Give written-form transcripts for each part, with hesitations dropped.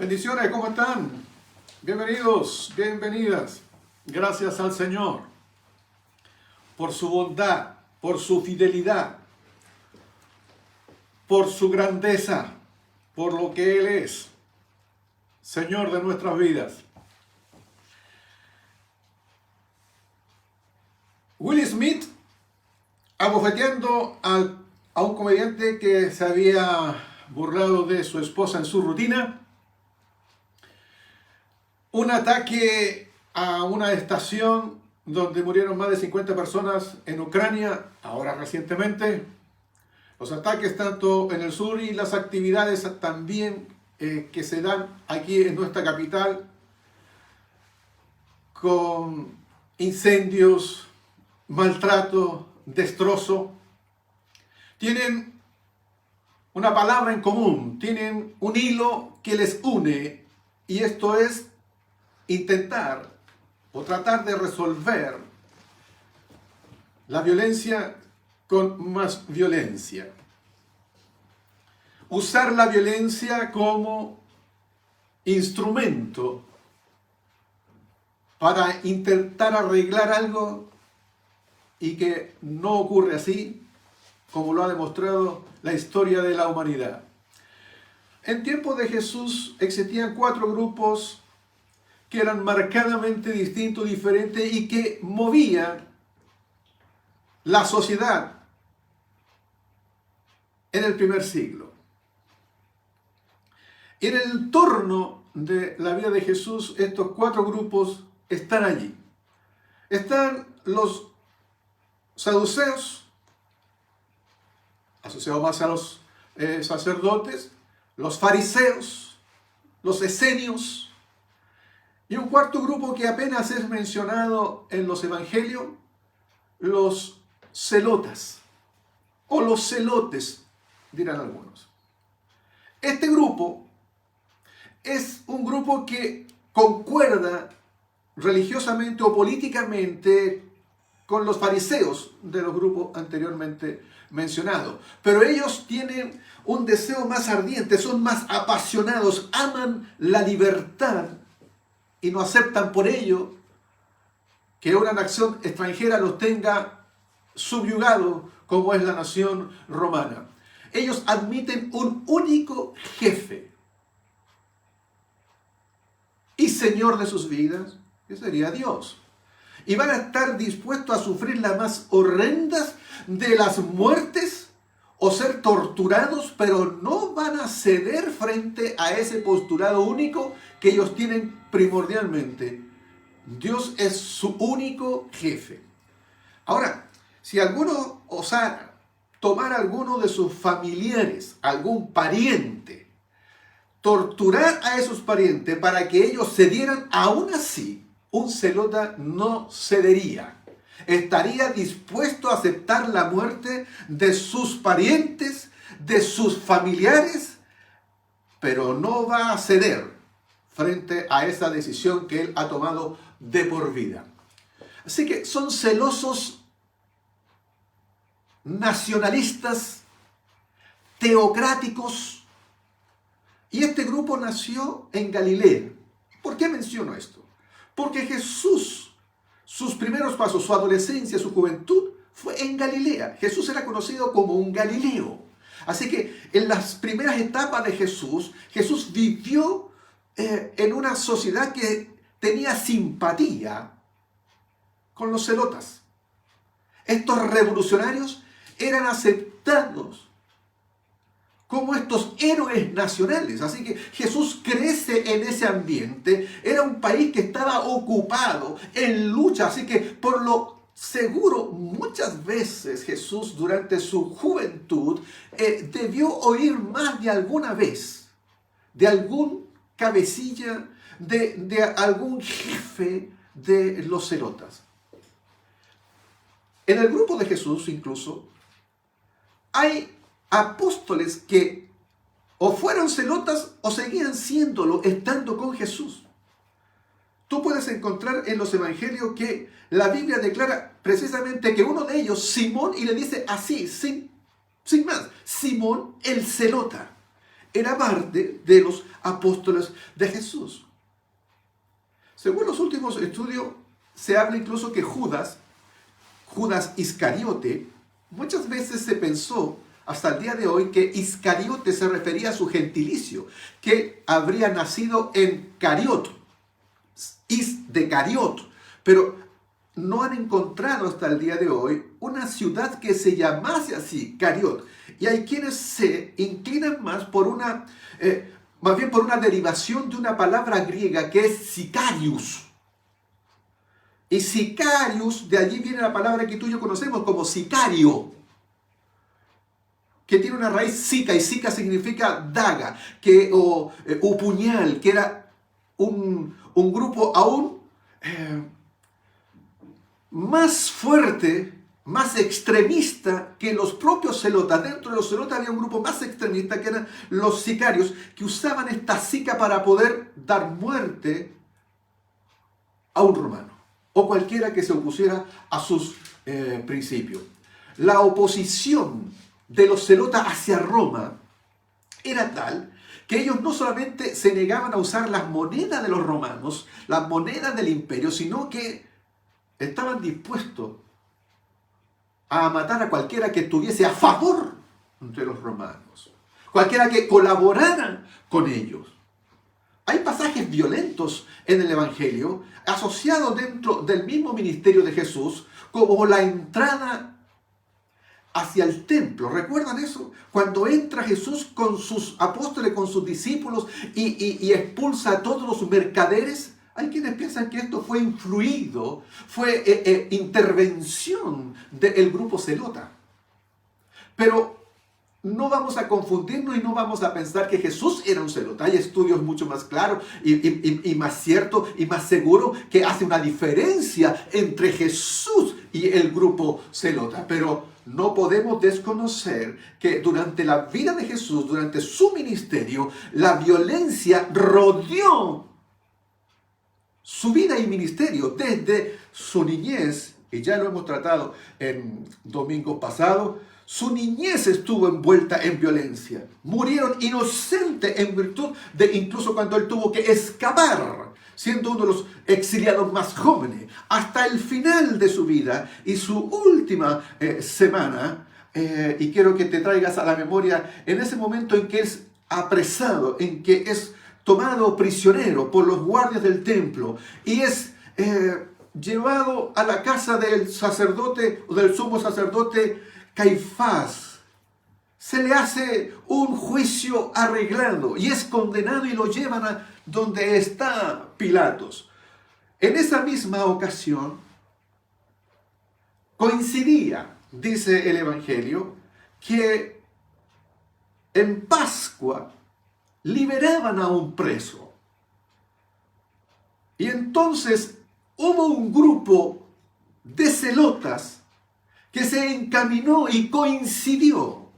Bendiciones, ¿cómo están? Bienvenidos, bienvenidas. Gracias al Señor por su bondad, por su fidelidad, por su grandeza, por lo que Él es, Señor de nuestras vidas. Will Smith, abofeteando a un comediante que se había burlado de su esposa en su rutina. Un ataque a una estación donde murieron más de 50 personas en Ucrania, ahora recientemente. Los ataques tanto en el sur y las actividades también que se dan aquí en nuestra capital con incendios, maltrato, destrozo. Tienen una palabra en común, tienen un hilo que les une, y esto es intentar o tratar de resolver la violencia con más violencia. Usar la violencia como instrumento para intentar arreglar algo y que no ocurre así, como lo ha demostrado la historia de la humanidad. En tiempos de Jesús existían 4 grupos que eran marcadamente distintos, diferentes y que movían la sociedad en el primer siglo. En el entorno de la vida de Jesús, estos 4 grupos están allí. Están los saduceos, asociados más a los sacerdotes, los fariseos, los esenios, y un cuarto grupo que apenas es mencionado en los evangelios, los celotas, o los celotes, dirán algunos. Este grupo es un grupo que concuerda religiosamente o políticamente con los fariseos de los grupos anteriormente mencionados. Pero ellos tienen un deseo más ardiente, son más apasionados, aman la libertad y no aceptan por ello que una nación extranjera los tenga subyugados como es la nación romana. Ellos admiten un único jefe y Señor de sus vidas, que sería Dios. Y van a estar dispuestos a sufrir las más horrendas de las muertes o ser torturados, pero no van a ceder frente a ese postulado único que ellos tienen primordialmente. Dios es su único jefe. Ahora, si alguno osara tomar a alguno de sus familiares, algún pariente, torturar a esos parientes para que ellos cedieran, aún así, un celota no cedería. Estaría dispuesto a aceptar la muerte de sus parientes, de sus familiares, pero no va a ceder frente a esa decisión que él ha tomado de por vida. Así que son celosos, nacionalistas, teocráticos, y este grupo nació en Galilea. ¿Por qué menciono esto? Porque Jesús, sus primeros pasos, su adolescencia, su juventud, fue en Galilea. Jesús era conocido como un Galileo. Así que en las primeras etapas de Jesús, Jesús vivió en una sociedad que tenía simpatía con los celotas. Estos revolucionarios eran aceptados como estos héroes nacionales. Así que Jesús crece en ese ambiente. Era un país que estaba ocupado en lucha. Así que por lo seguro, muchas veces Jesús durante su juventud debió oír más de alguna vez de algún cabecilla, de algún jefe de los celotas. En el grupo de Jesús incluso hay apóstoles que o fueron celotas o seguían siéndolo estando con Jesús. Tú puedes encontrar en los evangelios que la Biblia declara precisamente que uno de ellos, Simón, y le dice así, sin más, Simón el celota, era parte de los apóstoles de Jesús. Según los últimos estudios, se habla incluso que Judas Iscariote, muchas veces se pensó hasta el día de hoy que Iscariote se refería a su gentilicio, que habría nacido en Cariot, de Cariot, pero no han encontrado hasta el día de hoy una ciudad que se llamase así, Cariot. Y hay quienes se inclinan más más bien por una derivación de una palabra griega que es sicarius. Y sicarius, de allí viene la palabra que tú y yo conocemos como sicario, que tiene una raíz sica, y sica significa daga, o puñal, que era un grupo aún más fuerte, más extremista que los propios celotas. Dentro de los celotas había un grupo más extremista que eran los sicarios, que usaban esta sica para poder dar muerte a un romano o cualquiera que se opusiera a sus principios. La oposición de los celotas hacia Roma era tal que ellos no solamente se negaban a usar las monedas de los romanos, las monedas del imperio, sino que estaban dispuestos a matar a cualquiera que estuviese a favor de los romanos, cualquiera que colaborara con ellos. Hay pasajes violentos en el Evangelio asociados dentro del mismo ministerio de Jesús, como la entrada hacia el templo. ¿Recuerdan eso? Cuando entra Jesús con sus apóstoles, con sus discípulos y expulsa a todos los mercaderes. Hay quienes piensan que esto fue influido, fue intervención del grupo celota. Pero no vamos a confundirnos y no vamos a pensar que Jesús era un celota. Hay estudios mucho más claros y más ciertos y más seguros que hace una diferencia entre Jesús y el grupo celota. Pero no podemos desconocer que durante la vida de Jesús, durante su ministerio, la violencia rodeó su vida y ministerio desde su niñez, y ya lo hemos tratado en domingos pasados. Su niñez estuvo envuelta en violencia. Murieron inocentes en virtud de incluso cuando él tuvo que escapar, siendo uno de los exiliados más jóvenes, hasta el final de su vida y su última semana. Y quiero que te traigas a la memoria en ese momento en que es apresado, en que es tomado prisionero por los guardias del templo y es llevado a la casa del sacerdote o del sumo sacerdote Caifás. Se le hace un juicio arreglado y es condenado y lo llevan a donde está Pilatos. En esa misma ocasión coincidía, dice el Evangelio, que en Pascua liberaban a un preso. Y entonces hubo un grupo de celotas que se encaminó y coincidió.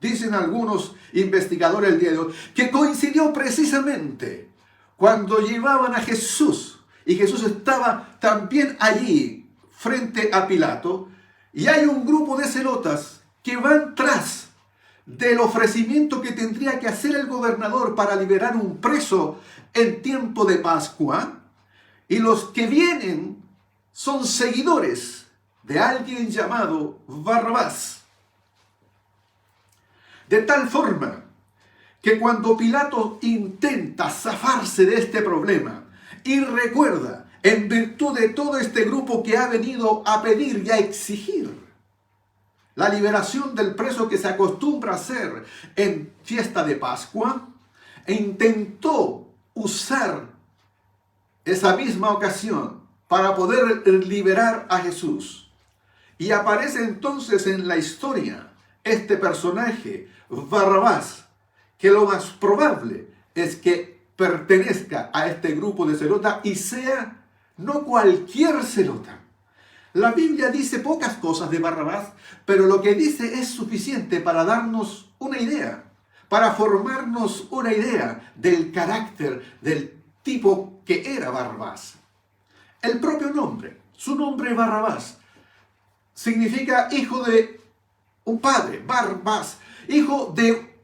Dicen algunos investigadores el día de hoy que coincidió precisamente cuando llevaban a Jesús. Y Jesús estaba también allí frente a Pilato. Y hay un grupo de celotas que van tras del ofrecimiento que tendría que hacer el gobernador para liberar un preso en tiempo de Pascua, y los que vienen son seguidores de alguien llamado Barrabás. De tal forma que cuando Pilato intenta zafarse de este problema y recuerda, en virtud de todo este grupo que ha venido a pedir y a exigir la liberación del preso que se acostumbra a hacer en fiesta de Pascua, e intentó usar esa misma ocasión para poder liberar a Jesús. Y aparece entonces en la historia este personaje, Barrabás, que lo más probable es que pertenezca a este grupo de celota y sea no cualquier celota. La Biblia dice pocas cosas de Barrabás, pero lo que dice es suficiente para darnos una idea, para formarnos una idea del carácter, del tipo que era Barrabás. El propio nombre, su nombre Barrabás, significa hijo de un padre, Barrabás, hijo de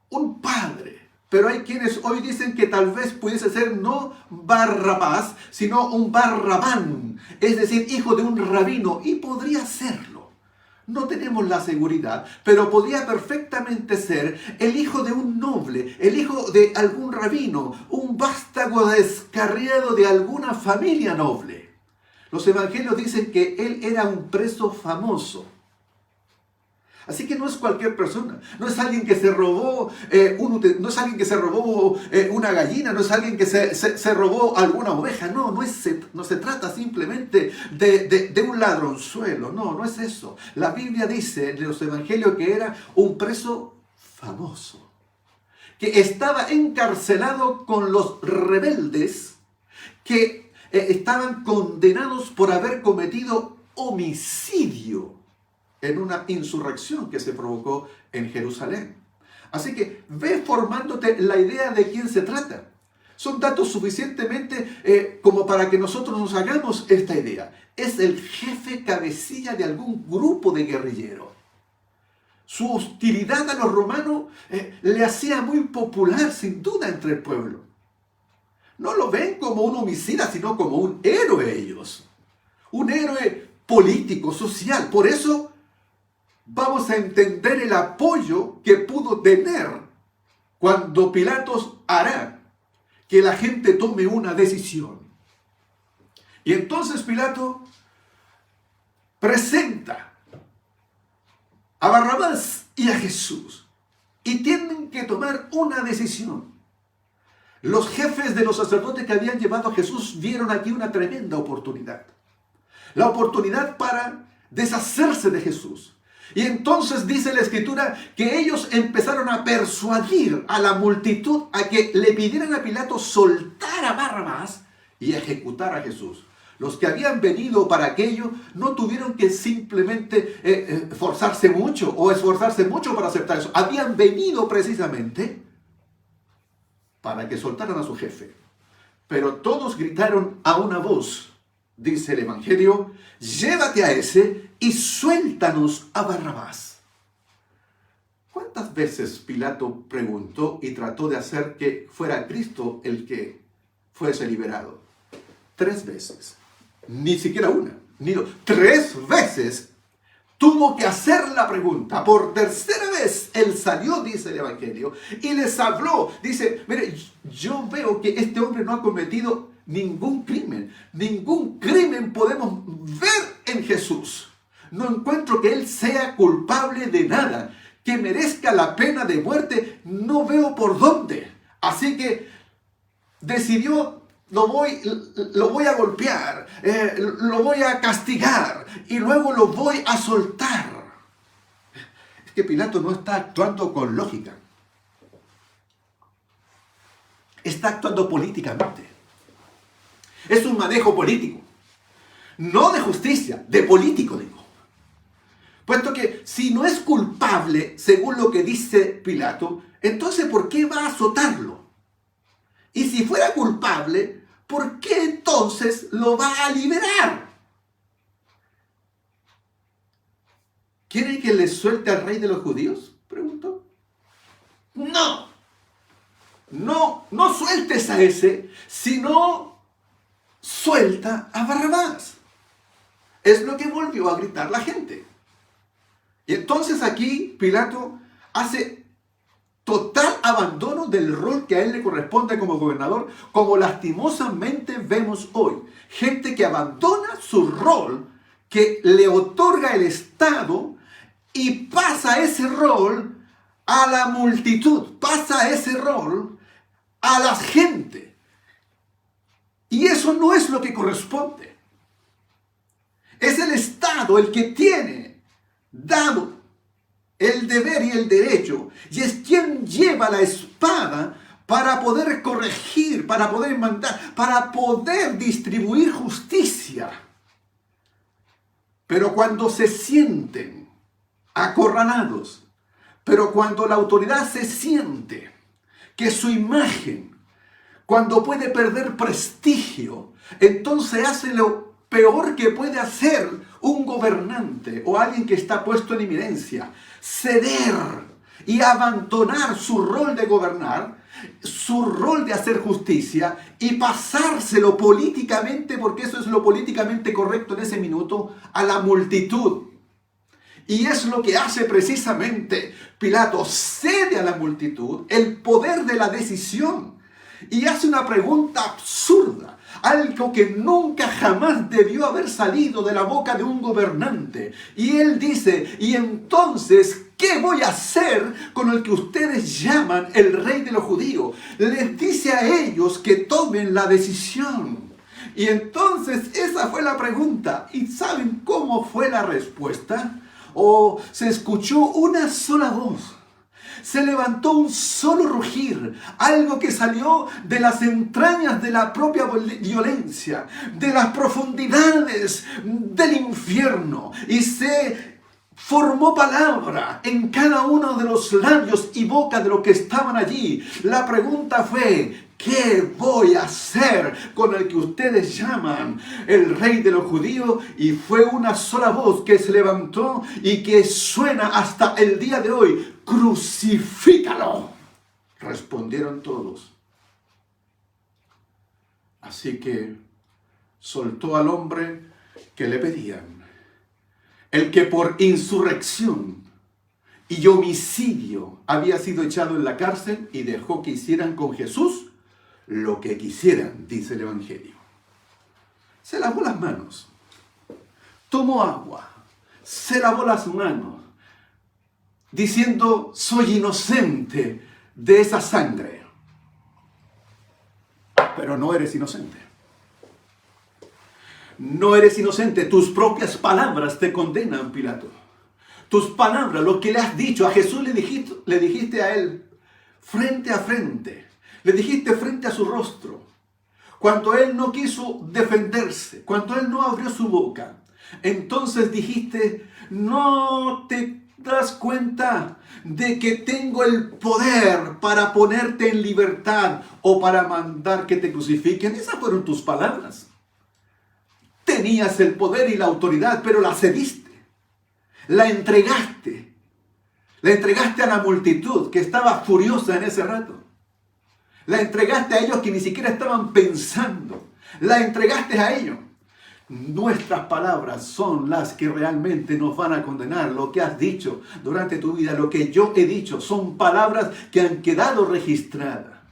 un padre. Pero hay quienes hoy dicen que tal vez pudiese ser no Barrabás, sino un Barrabán, es decir, hijo de un rabino, y podría serlo. No tenemos la seguridad, pero podría perfectamente ser el hijo de un noble, el hijo de algún rabino, un vástago descarriado de alguna familia noble. Los evangelios dicen que él era un preso famoso. Así que no es cualquier persona, no es alguien que se robó, una gallina, no es alguien que se robó alguna oveja, no se trata simplemente de un ladronzuelo, no es eso. La Biblia dice en los evangelios que era un preso famoso, que estaba encarcelado con los rebeldes que estaban condenados por haber cometido homicidio en una insurrección que se provocó en Jerusalén. Así que ve formándote la idea de quién se trata. Son datos suficientemente como para que nosotros nos hagamos esta idea. Es el jefe cabecilla de algún grupo de guerrilleros. Su hostilidad a los romanos le hacía muy popular, sin duda, entre el pueblo. No lo ven como un homicida, sino como un héroe ellos. Un héroe político, social. Por eso vamos a entender el apoyo que pudo tener cuando Pilatos hará que la gente tome una decisión. Y entonces Pilato presenta a Barrabás y a Jesús y tienen que tomar una decisión. Los jefes de los sacerdotes que habían llevado a Jesús vieron aquí una tremenda oportunidad. La oportunidad para deshacerse de Jesús. Y entonces dice la Escritura que ellos empezaron a persuadir a la multitud a que le pidieran a Pilato soltar a Barrabás y ejecutar a Jesús. Los que habían venido para aquello no tuvieron que simplemente esforzarse mucho para aceptar eso. Habían venido precisamente para que soltaran a su jefe. Pero todos gritaron a una voz, dice el Evangelio: llévate a ese y suéltanos a Barrabás. ¿Cuántas veces Pilato preguntó y trató de hacer que fuera Cristo el que fuese liberado? 3 veces. Ni siquiera una, ni dos. 3 veces tuvo que hacer la pregunta. Por tercera vez él salió, dice el Evangelio, y les habló. Dice: mire, yo veo que este hombre no ha cometido ningún crimen. Ningún crimen podemos ver en Jesús. No encuentro que él sea culpable de nada, que merezca la pena de muerte. No veo por dónde. Así que decidió: lo voy a golpear, lo voy a castigar y luego lo voy a soltar. Es que Pilato no está actuando con lógica. Está actuando políticamente. Es un manejo político. No de justicia, de político, digo. Puesto que si no es culpable, según lo que dice Pilato, entonces ¿por qué va a azotarlo? Y si fuera culpable, ¿por qué entonces lo va a liberar? ¿Quiere que le suelte al rey de los judíos?, preguntó. No sueltes a ese, sino suelta a Barrabás. Es lo que volvió a gritar la gente. Y entonces aquí Pilato hace total abandono del rol que a él le corresponde como gobernador, como lastimosamente vemos hoy. Gente que abandona su rol que le otorga el Estado y pasa ese rol a la multitud, pasa ese rol a la gente. Y eso no es lo que corresponde. Es el Estado el que tiene dado el deber y el derecho, y es quien lleva la espada para poder corregir, para poder mandar, para poder distribuir justicia. Pero cuando se sienten acorralados, pero cuando la autoridad se siente que su imagen, cuando puede perder prestigio, entonces hace lo peor que puede hacer un gobernante o alguien que está puesto en eminencia: ceder, y abandonar su rol de gobernar, su rol de hacer justicia y pasárselo políticamente, porque eso es lo políticamente correcto en ese minuto, a la multitud. Y es lo que hace precisamente Pilato, cede a la multitud el poder de la decisión y hace una pregunta absurda, algo que nunca jamás debió haber salido de la boca de un gobernante. Y él dice, y entonces, ¿qué voy a hacer con el que ustedes llaman el rey de los judíos? Les dice a ellos que tomen la decisión. Y entonces esa fue la pregunta. ¿Y saben cómo fue la respuesta? Se escuchó una sola voz. Se levantó un solo rugir, algo que salió de las entrañas de la propia violencia, de las profundidades del infierno, y se formó palabra en cada uno de los labios y boca de los que estaban allí. La pregunta fue: ¿qué voy a hacer con el que ustedes llaman el rey de los judíos? Y fue una sola voz que se levantó y que suena hasta el día de hoy: ¡crucifícalo! Respondieron todos. Así que soltó al hombre que le pedían, el que por insurrección y homicidio había sido echado en la cárcel, y dejó que hicieran con Jesús lo que quisieran, dice el Evangelio. Se lavó las manos, tomó agua, se lavó las manos, diciendo: soy inocente de esa sangre. Pero no eres inocente. No eres inocente. Tus propias palabras te condenan, Pilato. Tus palabras, lo que le has dicho a Jesús, le dijiste a él frente a frente. Le dijiste frente a su rostro, cuando él no quiso defenderse, cuando él no abrió su boca. Entonces dijiste: no te das cuenta de que tengo el poder para ponerte en libertad o para mandar que te crucifiquen. Esas fueron tus palabras. Tenías el poder y la autoridad, pero la cediste, la entregaste a la multitud que estaba furiosa en ese rato. La entregaste a ellos que ni siquiera estaban pensando. La entregaste a ellos. Nuestras palabras son las que realmente nos van a condenar. Lo que has dicho durante tu vida, lo que yo he dicho, son palabras que han quedado registradas.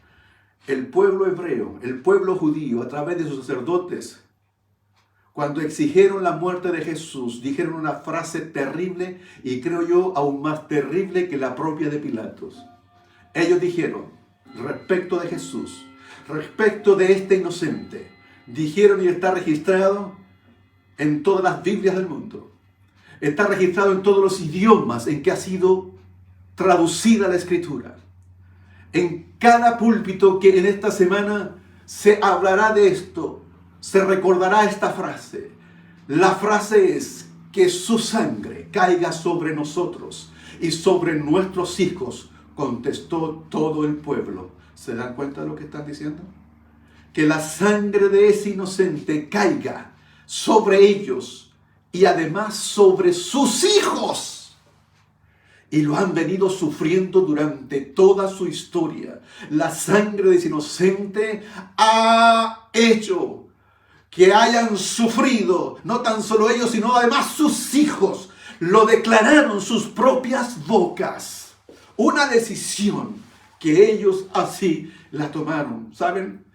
El pueblo hebreo, el pueblo judío, a través de sus sacerdotes, cuando exigieron la muerte de Jesús, dijeron una frase terrible, y creo yo aún más terrible que la propia de Pilatos. Ellos dijeron, respecto de Jesús, respecto de este inocente, dijeron, y está registrado en todas las Biblias del mundo, está registrado en todos los idiomas en que ha sido traducida la Escritura. En cada púlpito que en esta semana se hablará de esto, se recordará esta frase. La frase es: que su sangre caiga sobre nosotros y sobre nuestros hijos, contestó todo el pueblo. ¿Se dan cuenta de lo que están diciendo? Que la sangre de ese inocente caiga sobre ellos y además sobre sus hijos. Y lo han venido sufriendo durante toda su historia. La sangre de ese inocente ha hecho que hayan sufrido, no tan solo ellos, sino además sus hijos. Lo declararon sus propias bocas. Una decisión que ellos así la tomaron. ¿Saben?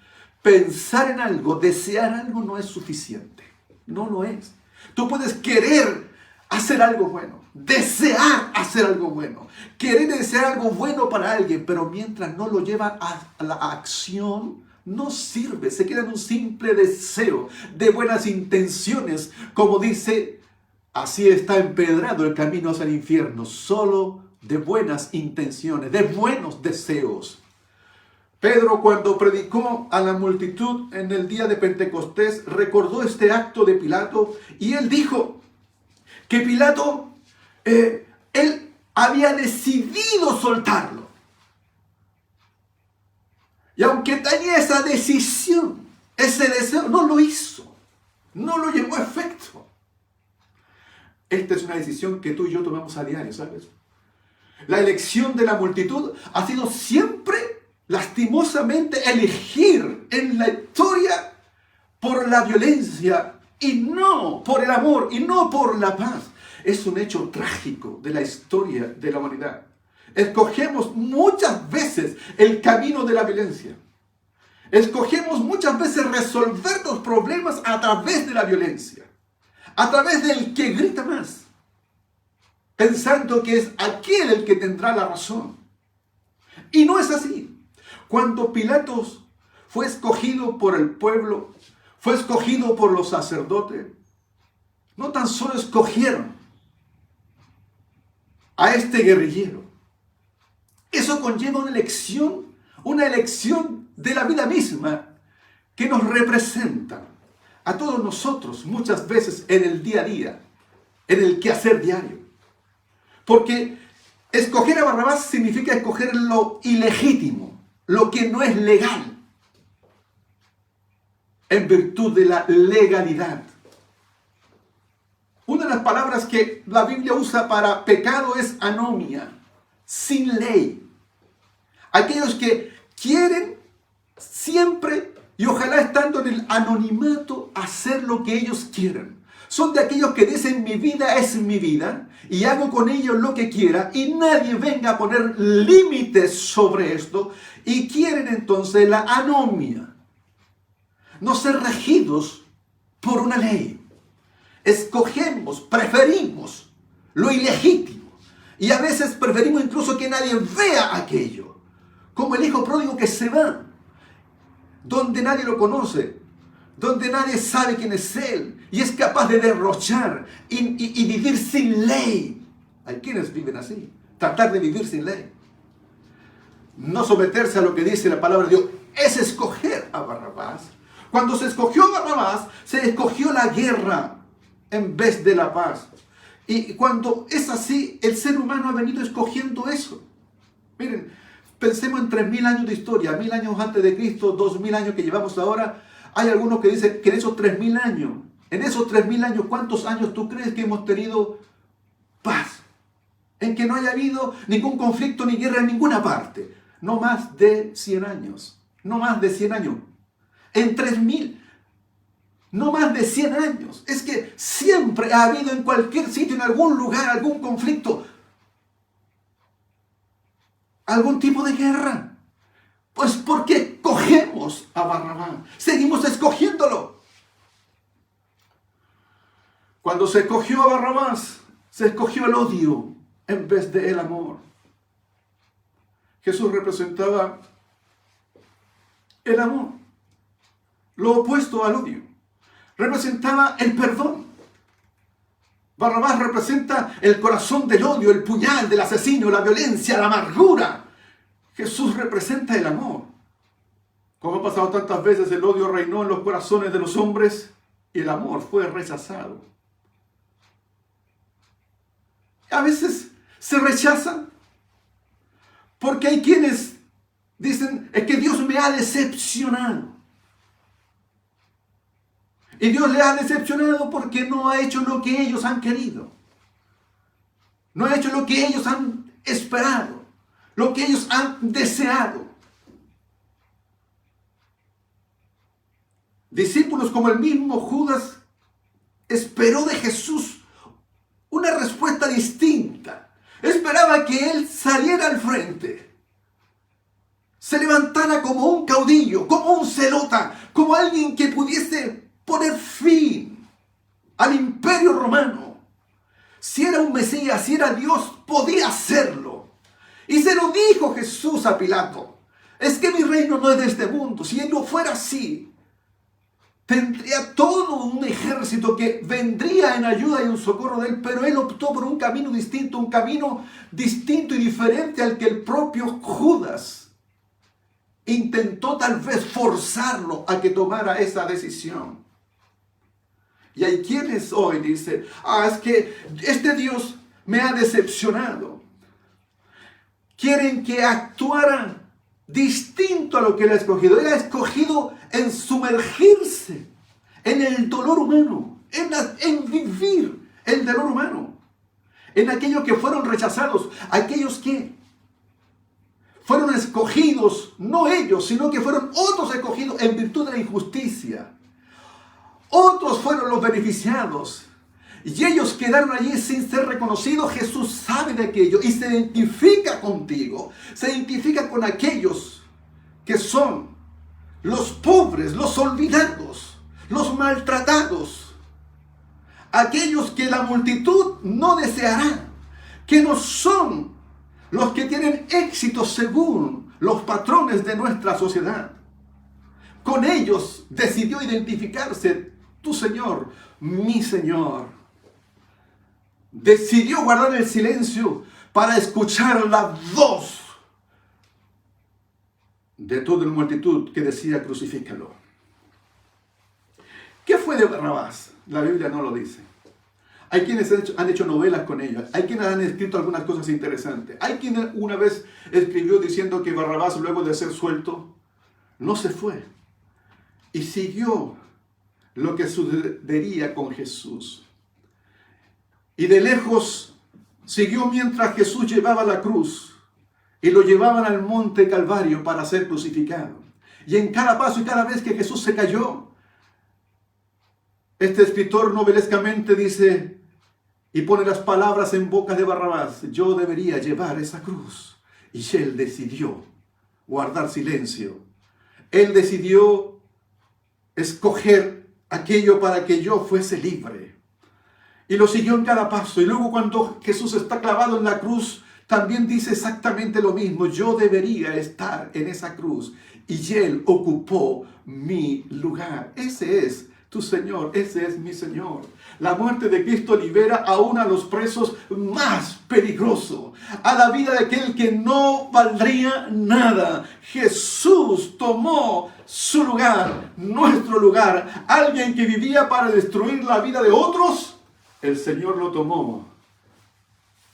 Pensar en algo, desear algo no es suficiente. No lo es. Tú puedes querer hacer algo bueno, desear hacer algo bueno, querer desear algo bueno para alguien, pero mientras no lo lleva a la acción, no sirve. Se queda en un simple deseo de buenas intenciones. Como dice, así está empedrado el camino hacia el infierno, solo de buenas intenciones, de buenos deseos. Pedro, cuando predicó a la multitud en el día de Pentecostés, recordó este acto de Pilato, y él dijo que Pilato, él había decidido soltarlo. Y aunque tenía esa decisión, ese deseo, no lo hizo, no lo llevó a efecto. Esta es una decisión que tú y yo tomamos a diario, ¿sabes? La elección de la multitud ha sido siempre, lastimosamente, elegir en la historia por la violencia y no por el amor y no por la paz. Es un hecho trágico de la historia de la humanidad. Escogemos muchas veces el camino de la violencia. Escogemos muchas veces resolver los problemas a través de la violencia, a través del que grita más, pensando que es aquel el que tendrá la razón. Y no es así. Cuando Pilatos fue escogido por el pueblo, fue escogido por los sacerdotes, no tan solo escogieron a este guerrillero. Eso conlleva una elección de la vida misma que nos representa a todos nosotros muchas veces en el día a día, en el quehacer diario. Porque escoger a Barrabás significa escoger lo ilegítimo, lo que no es legal, en virtud de la legalidad. Una de las palabras que la Biblia usa para pecado es anomia, sin ley. Aquellos que quieren siempre y ojalá estando en el anonimato hacer lo que ellos quieren. Son de aquellos que dicen mi vida es mi vida y hago con ellos lo que quiera y nadie venga a poner límites sobre esto y quieren entonces la anomia. No ser regidos por una ley. Escogemos, preferimos lo ilegítimo y a veces preferimos incluso que nadie vea aquello. Como el hijo pródigo que se va, donde nadie lo conoce, donde nadie sabe quién es él, y es capaz de derrochar y vivir sin ley. Hay quienes viven así, tratar de vivir sin ley. No someterse a lo que dice la palabra de Dios es escoger a Barrabás. Cuando se escogió a Barrabás, se escogió la guerra en vez de la paz. Y cuando es así, el ser humano ha venido escogiendo eso. Miren, pensemos en 3000 años de historia, 1000 años antes de Cristo, 2000 años que llevamos ahora. Hay algunos que dicen que en esos 3000 años, ¿cuántos años tú crees que hemos tenido paz? En que no haya habido ningún conflicto ni guerra en ninguna parte. No más de 100 años. No más de 100 años. En 3000. No más de 100 años. Es que siempre ha habido en cualquier sitio, en algún lugar, algún conflicto. Algún tipo de guerra. Pues porque cogemos a Barrabás. Seguimos escogiéndolo. Cuando se escogió a Barrabás, se escogió el odio en vez del amor. Jesús representaba el amor, lo opuesto al odio. Representaba el perdón. Barrabás representa el corazón del odio, el puñal del asesino, la violencia, la amargura. Jesús representa el amor. Como ha pasado tantas veces, el odio reinó en los corazones de los hombres y el amor fue rechazado. A veces se rechazan porque hay quienes dicen, es que Dios me ha decepcionado. Y Dios le ha decepcionado porque no ha hecho lo que ellos han querido. No ha hecho lo que ellos han esperado, lo que ellos han deseado. Discípulos como el mismo Judas esperó de Jesús una respuesta distinta. Esperaba que Él saliera al frente, se levantara como un caudillo, como un celota, como alguien que pudiese poner fin al imperio romano. Si era un Mesías, si era Dios, podía hacerlo. Y se lo dijo Jesús a Pilato. Es que mi reino no es de este mundo. Si Él no fuera así, tendría todo un ejército que vendría en ayuda y en socorro de Él, pero Él optó por un camino distinto y diferente al que el propio Judas intentó tal vez forzarlo a que tomara esa decisión. Y hay quienes hoy dicen, es que este Dios me ha decepcionado. Quieren que actuara distinto a lo que Él ha escogido. Él ha escogido en sumergirse en el dolor humano, en vivir el dolor humano. en aquellos que fueron rechazados, aquellos que fueron escogidos, no ellos, sino que fueron otros escogidos en virtud de la injusticia. Otros fueron los beneficiados. Y ellos quedaron allí sin ser reconocidos. Jesús sabe de aquello y se identifica contigo. Se identifica con aquellos que son los pobres, los olvidados, los maltratados. Aquellos que la multitud no deseará, que no son los que tienen éxito según los patrones de nuestra sociedad. Con ellos decidió identificarse tu Señor, mi Señor. Decidió guardar el silencio para escuchar la voz de toda la multitud que decía crucifícalo. ¿Qué fue de Barrabás? La Biblia no lo dice. Hay quienes han hecho novelas con ellas. Hay quienes han escrito algunas cosas interesantes. Hay quien una vez escribió diciendo que Barrabás, luego de ser suelto, no se fue y siguió lo que sucedería con Jesús. Y de lejos siguió mientras Jesús llevaba la cruz y lo llevaban al monte Calvario para ser crucificado. Y en cada paso y cada vez que Jesús se cayó, este escritor novelescamente dice y pone las palabras en boca de Barrabás: yo debería llevar esa cruz. Y él decidió guardar silencio. Él decidió escoger aquello para que yo fuese libre. Y lo siguió en cada paso. Y luego cuando Jesús está clavado en la cruz, también dice exactamente lo mismo. Yo debería estar en esa cruz. Y Él ocupó mi lugar. Ese es tu Señor. Ese es mi Señor. La muerte de Cristo libera aún a los presos más peligrosos. A la vida de aquel que no valdría nada. Jesús tomó su lugar, nuestro lugar. Alguien que vivía para destruir la vida de otros, el Señor lo tomó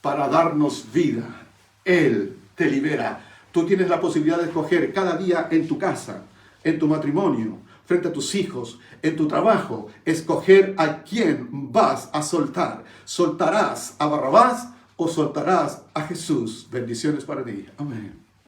para darnos vida. Él te libera. Tú tienes la posibilidad de escoger cada día en tu casa, en tu matrimonio, frente a tus hijos, en tu trabajo, escoger a quién vas a soltar. ¿Soltarás a Barrabás o soltarás a Jesús? Bendiciones para ti. Amén.